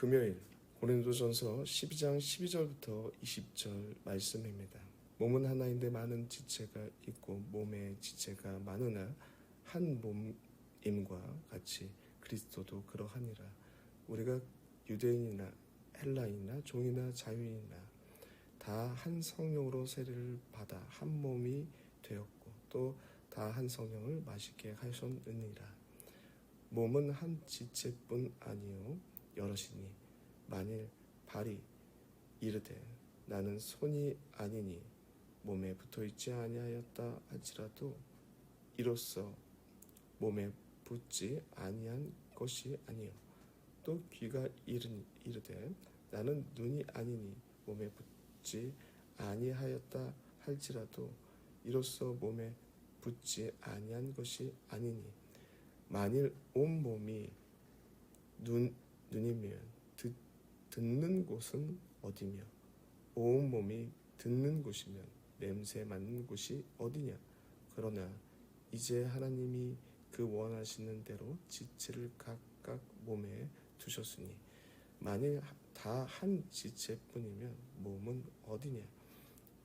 금요일 고린도전서 12장 12절부터 20절 말씀입니다. 몸은 하나인데 많은 지체가 있고 몸에 지체가 많으나 한 몸임과 같이 그리스도도 그러하니라. 우리가 유대인이나 헬라인이나 종이나 자유인이나 다 한 성령으로 세례를 받아 한 몸이 되었고 또 다 한 성령을 마시게 하셨느니라. 몸은 한 지체뿐 아니요 여럿이니 만일 발이 이르되 나는 손이 아니니 몸에 붙어있지 아니하였다 할지라도 이로써 몸에 붙지 아니한 것이 아니요 또 귀가 이르되 나는 눈이 아니니 몸에 붙지 아니하였다 할지라도 이로써 몸에 붙지 아니한 것이 아니니 만일 온 몸이 눈이면 듣는 곳은 어디며 온 몸이 듣는 곳이면 냄새 맡는 곳이 어디냐. 그러나 이제 하나님이 그 원하시는 대로 지체를 각각 몸에 두셨으니 만일 다 한 지체뿐이면 몸은 어디냐.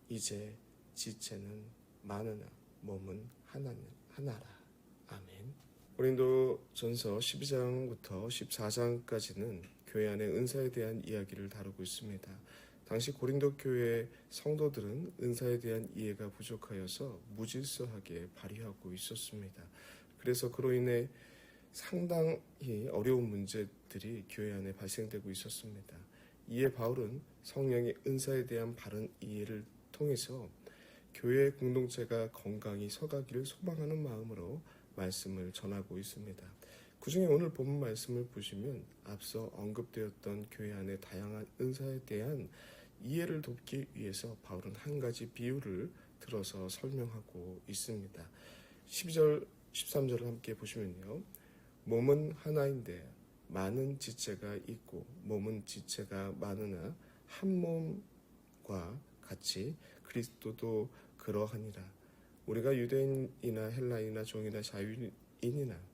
이제 지체는 많으나 몸은 하나라. 아멘. 고린도전서 12장부터 14장까지는 교회 안의 은사에 대한 이야기를 다루고 있습니다. 당시 고린도 교회 성도들은 은사에 대한 이해가 부족하여서 무질서하게 발휘하고 있었습니다. 그래서 그로 인해 상당히 어려운 문제들이 교회 안에 발생되고 있었습니다. 이에 바울은 성령의 은사에 대한 바른 이해를 통해서 교회 공동체가 건강히 서가기를 소망하는 마음으로 말씀을 전하고 있습니다. 그중에 오늘 본문 말씀을 보시면 앞서 언급되었던 교회 안의 다양한 은사에 대한 이해를 돕기 위해서 바울은 한 가지 비유를 들어서 설명하고 있습니다. 12절, 13절을 함께 보시면요. 몸은 하나인데 많은 지체가 있고 몸은 지체가 많으나 한 몸과 같이 그리스도도 그러하니라. 우리가 유대인이나 헬라인이나 종이나 자유인이나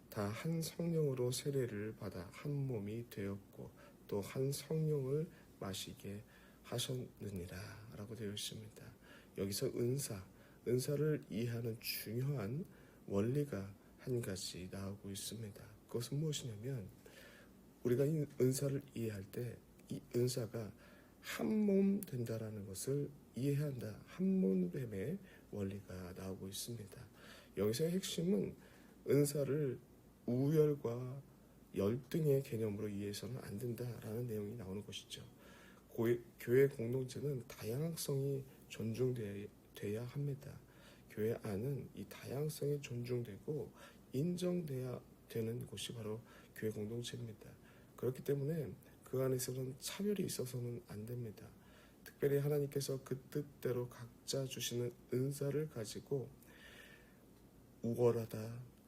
다 한 성령으로 세례를 받아 한 몸이 되었고 또 한 성령을 마시게 하셨느니라 라고 되어 있습니다. 여기서 은사를 이해하는 중요한 원리가 한 가지 나오고 있습니다. 그것은 무엇이냐면 우리가 이 은사를 이해할 때 이 은사가 한 몸 된다라는 것을 이해한다. 한 몸됨의 원리가 나오고 있습니다. 여기서의 핵심은 은사를 우열과 열등의 개념으로 이해해서는 안 된다라는 내용이 나오는 것이죠. 교회 공동체는 다양성이 존중돼야 합니다. 교회 안은 이 다양성이 존중되고 인정돼야 되는 곳이 바로 교회 공동체입니다. 그렇기 때문에 그 안에서는 차별이 있어서는 안 됩니다. 특별히 하나님께서 그 뜻대로 각자 주시는 은사를 가지고 우월하다,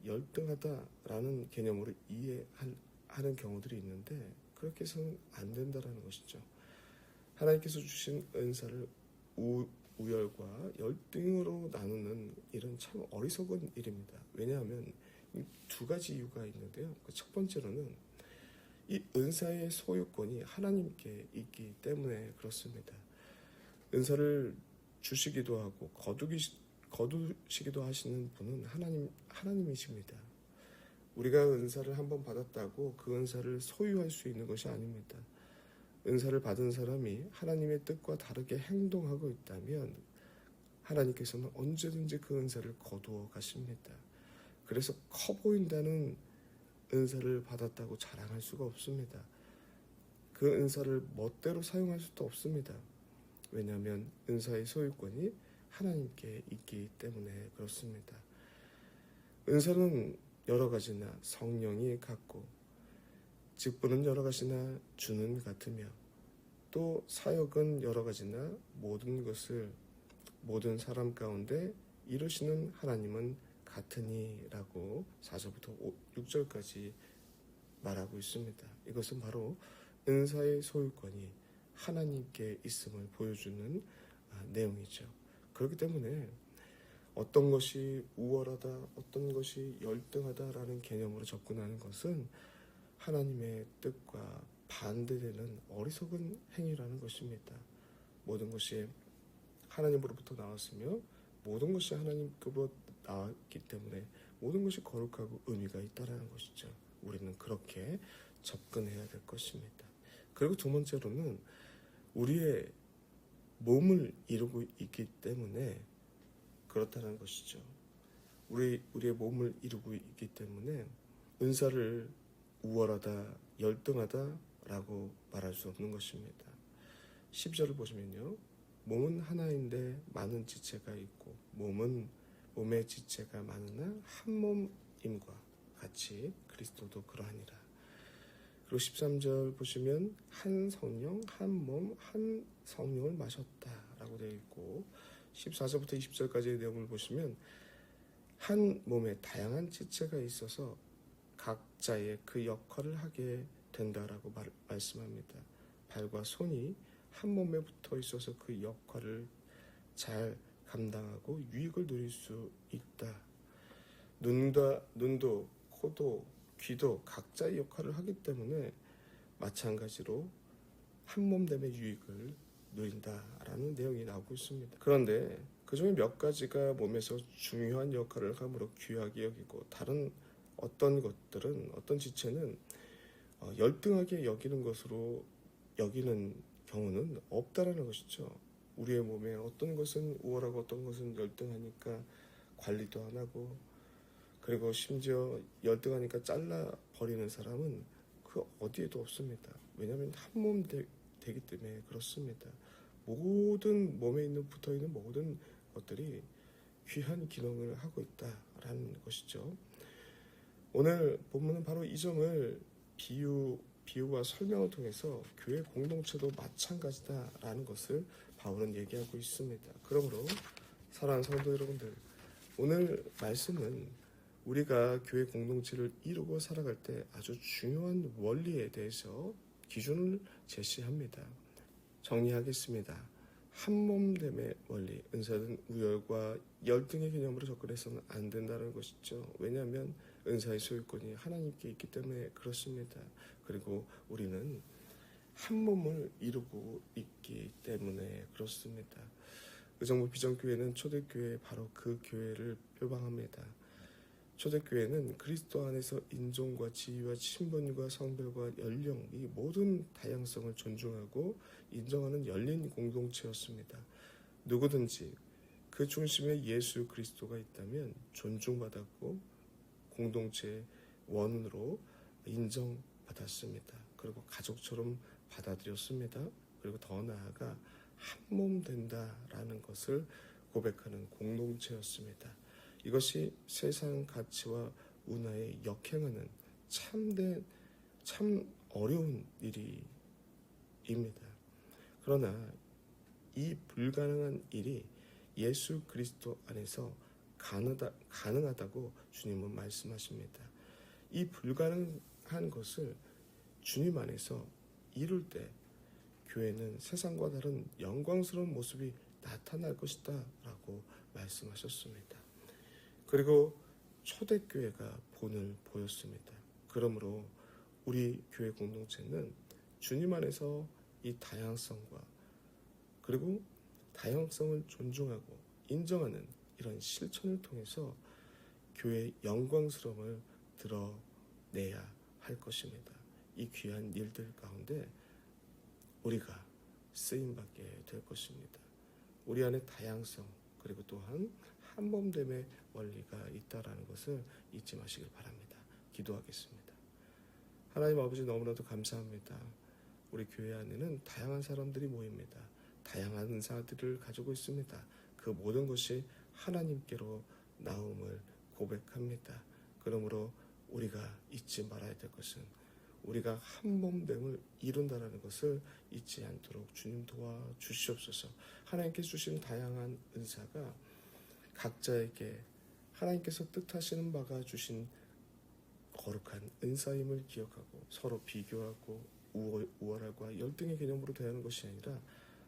열등하다라는 개념으로 이해하는 경우들이 있는데 그렇게 해서는 안 된다라는 것이죠. 하나님께서 주신 은사를 우열과 열등으로 나누는 일은 참 어리석은 일입니다. 왜냐하면 두 가지 이유가 있는데요. 첫 번째로는 이 은사의 소유권이 하나님께 있기 때문에 그렇습니다. 은사를 주시기도 하고 거두시기도 하시는 분은 하나님이십니다. 우리가 은사를 한번 받았다고 그 은사를 소유할 수 있는 것이 아닙니다. 은사를 받은 사람이 하나님의 뜻과 다르게 행동하고 있다면 하나님께서는 언제든지 그 은사를 거두어 가십니다. 그래서 커 보인다는 은사를 받았다고 자랑할 수가 없습니다. 그 은사를 멋대로 사용할 수도 없습니다. 왜냐하면 은사의 소유권이 하나님께 있기 때문에 그렇습니다. 은사는 여러 가지나 성령이 같고 직분은 여러 가지나 주는 같으며 또 사역은 여러 가지나 모든 것을 모든 사람 가운데 이루시는 하나님은 같으니 라고 4절부터 6절까지 말하고 있습니다. 이것은 바로 은사의 소유권이 하나님께 있음을 보여주는 내용이죠. 그렇기 때문에 어떤 것이 우월하다, 어떤 것이 열등하다라는 개념으로 접근하는 것은 하나님의 뜻과 반대되는 어리석은 행위라는 것입니다. 모든 것이 하나님으로부터 나왔으며 모든 것이 하나님께로부터 나왔기 때문에 모든 것이 거룩하고 의미가 있다라는 것이죠. 우리는 그렇게 접근해야 될 것입니다. 그리고 두 번째로는 우리의 몸을 이루고 있기 때문에 그렇다는 것이죠. 우리의 몸을 이루고 있기 때문에 은사를 우월하다, 열등하다라고 말할 수 없는 것입니다. 10절을 보시면요. 몸은 하나인데 많은 지체가 있고 몸의 지체가 많으나 한 몸임과 같이 그리스도도 그러하니라. 그리고 13절 보시면 한 성령, 한 몸, 한 성령을 마셨다라고 되어 있고 14절부터 20절까지의 내용을 보시면 한 몸에 다양한 지체가 있어서 각자의 그 역할을 하게 된다라고 말씀합니다. 발과 손이 한 몸에 붙어 있어서 그 역할을 잘 감당하고 유익을 누릴 수 있다. 눈도 코도 귀도 각자의 역할을 하기 때문에 마찬가지로 한 몸됨의 유익을 누린다라는 내용이 나오고 있습니다. 그런데 그 중에 몇 가지가 몸에서 중요한 역할을 하므로 귀하게 여기고 다른 어떤 것들은 어떤 지체는 열등하게 여기는 것으로 여기는 경우는 없다라는 것이죠. 우리의 몸에 어떤 것은 우월하고 어떤 것은 열등하니까 관리도 안 하고 그리고 심지어 열등하니까 잘라버리는 사람은 그 어디에도 없습니다. 왜냐하면 한 몸 되기 때문에 그렇습니다. 모든 몸에 붙어있는 모든 것들이 귀한 기능을 하고 있다라는 것이죠. 오늘 본문은 바로 이 점을 비유와 설명을 통해서 교회 공동체도 마찬가지다라는 것을 바울은 얘기하고 있습니다. 그러므로 사랑하는 성도 여러분들, 오늘 말씀은 우리가 교회 공동체를 이루고 살아갈 때 아주 중요한 원리에 대해서 기준을 제시합니다. 정리하겠습니다. 한몸됨의 원리, 은사는 우열과 열등의 개념으로 접근해서는 안 된다는 것이죠. 왜냐하면 은사의 소유권이 하나님께 있기 때문에 그렇습니다. 그리고 우리는 한 몸을 이루고 있기 때문에 그렇습니다. 의정부 비전교회는 초대교회 바로 그 교회를 표방합니다. 초대교회는 그리스도 안에서 인종과 지위와 신분과 성별과 연령 이 모든 다양성을 존중하고 인정하는 열린 공동체였습니다. 누구든지 그 중심에 예수 그리스도가 있다면 존중받았고 공동체의 원으로 인정받았습니다. 그리고 가족처럼 받아들였습니다. 그리고 더 나아가 한 몸 된다라는 것을 고백하는 공동체였습니다. 이것이 세상 가치와 문화에 역행하는 참 어려운 일입니다. 그러나 이 불가능한 일이 예수 그리스도 안에서 가능하다고 주님은 말씀하십니다. 이 불가능한 것을 주님 안에서 이룰 때 교회는 세상과 다른 영광스러운 모습이 나타날 것이다 라고 말씀하셨습니다. 그리고 초대교회가 본을 보였습니다. 그러므로 우리 교회 공동체는 주님 안에서 이 다양성과 그리고 다양성을 존중하고 인정하는 이런 실천을 통해서 교회의 영광스러움을 드러내야 할 것입니다. 이 귀한 일들 가운데 우리가 쓰임받게 될 것입니다. 우리 안에 다양성 그리고 또한 한몸됨의 원리가 있다라는 것을 잊지 마시길 바랍니다. 기도하겠습니다. 하나님 아버지 너무나도 감사합니다. 우리 교회 안에는 다양한 사람들이 모입니다. 다양한 은사들을 가지고 있습니다. 그 모든 것이 하나님께로 나옴을 고백합니다. 그러므로 우리가 잊지 말아야 될 것은 우리가 한몸됨을 이룬다는 것을 잊지 않도록 주님 도와주시옵소서. 하나님께서 주신 다양한 은사가 각자에게 하나님께서 뜻하시는 바가 주신 거룩한 은사임을 기억하고 서로 비교하고 우월하고 열등의 개념으로 대하는 것이 아니라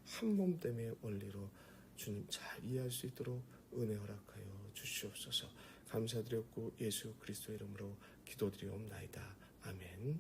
한몸됨의 원리로 주님 잘 이해할 수 있도록 은혜 허락하여 주시옵소서. 감사드렸고 예수 그리스도 이름으로 기도드리옵나이다. 아멘.